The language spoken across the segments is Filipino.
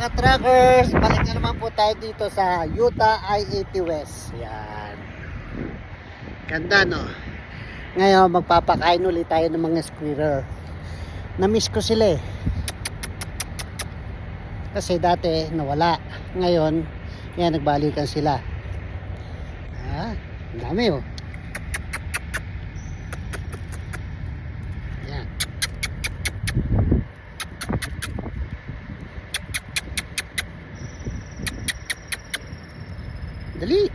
ka-truckers, balik na naman po tayo dito sa Utah I-80 West. Yan. Ganda, no? Ngayon, magpapakain ulit tayo ng mga squirrel. Na-miss ko sila eh. Kasi dati nawala. Ngayon, yan, nagbalikan sila. Ah, ang dami oh. Yan. Dali.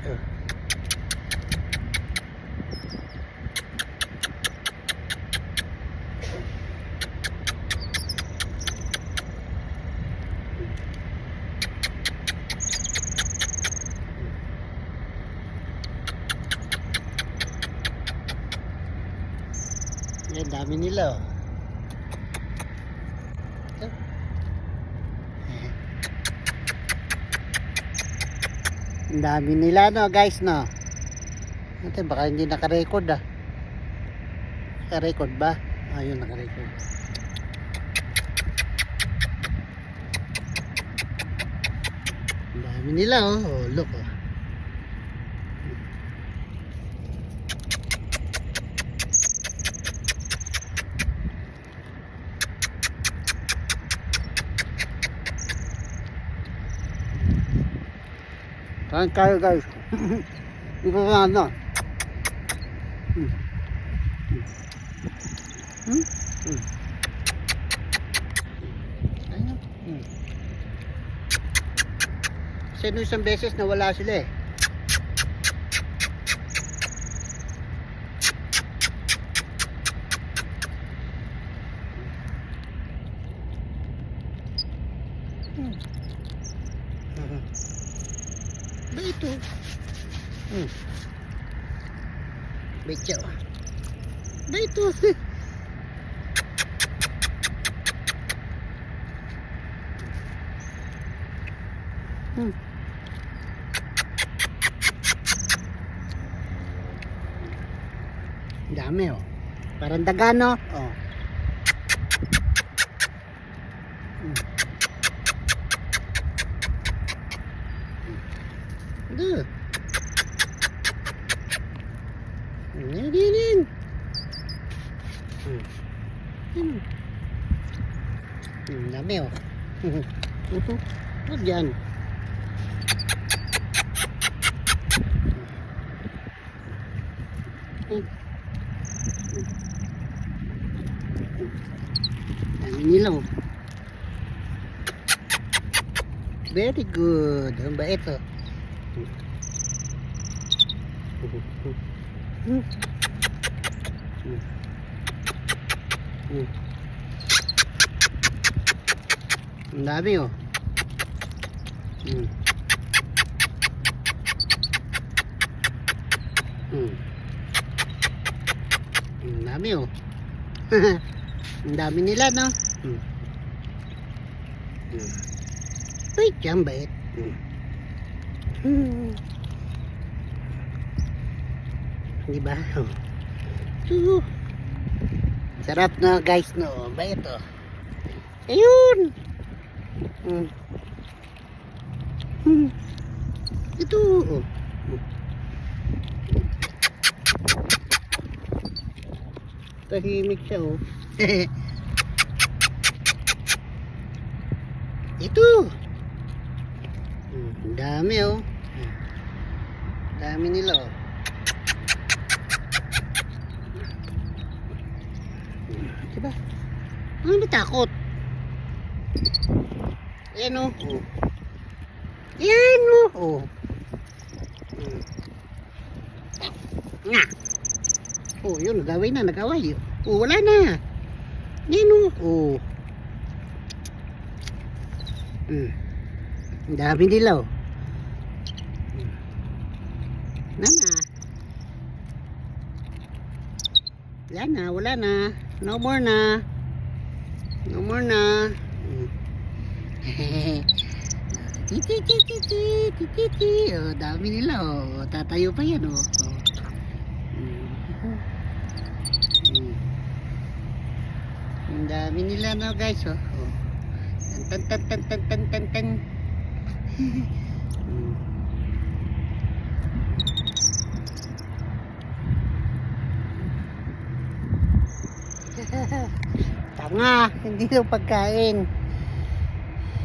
Yan, dami nila oh. Ang dami nila, no guys, no. Ate, baka hindi naka-record ah. Naka-record ba? Ayun, naka-record. Ang dami nila oh. Oh, look oh. Kain tayo guys. Ito na ano. Ayun. Kasi nung isang beses nawala sila eh. Ba ito? Becho. Ba ito? Dami oh. Parang dagano. Oh. Duh. Ini. Dami oh. Ito. Huwag yan. Dami nila oh. Very good. Ang bait oh. Ang dami oh. Ang dami oh. Ang dami nila no. Uy, dyan bait. Diba? Oh. Sarap na guys no. Bait oh. Ayun. Ito oh. Tahimik siya oh. Ito. Ang dami oh. Dami nila oh. Diba? Ano ba takot? Ayan o. Oh. Ayan o. Oh. Nga. Oh, yun. Nagaway na. Nagaway. Oh, wala na. Ayan o. Oh. Ang dami nila o. Nana. Wala na. Wala na. No more na. No more na. Titi. Oh, dami nila oh. Tatayo pa yan oh. Ang dami nila no guys oh. Tan tan tan tan tan tan tan. Tanga, hindi daw pagkain.